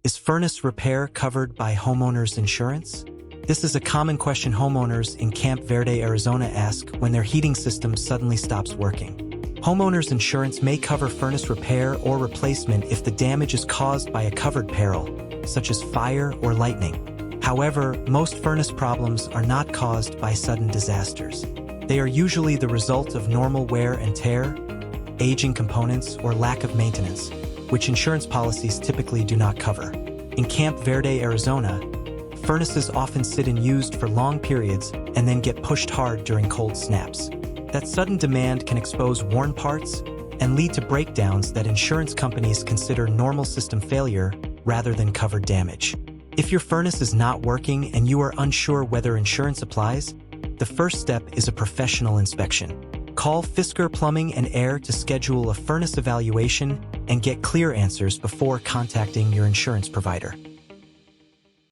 Is furnace repair covered by homeowners insurance? This is a common question homeowners in Camp Verde, Arizona ask when their heating system suddenly stops working. Homeowners insurance may cover furnace repair or replacement if the damage is caused by a covered peril, such as fire or lightning. However, most furnace problems are not caused by sudden disasters. They are usually the result of normal wear and tear, aging components, or lack of maintenance, which insurance policies typically do not cover. In Camp Verde, Arizona, furnaces often sit unused for long periods and then get pushed hard during cold snaps. That sudden demand can expose worn parts and lead to breakdowns that insurance companies consider normal system failure rather than covered damage. If your furnace is not working and you are unsure whether insurance applies, the first step is a professional inspection. Call Fiscor Plumbing and Air to schedule a furnace evaluation and get clear answers before contacting your insurance provider.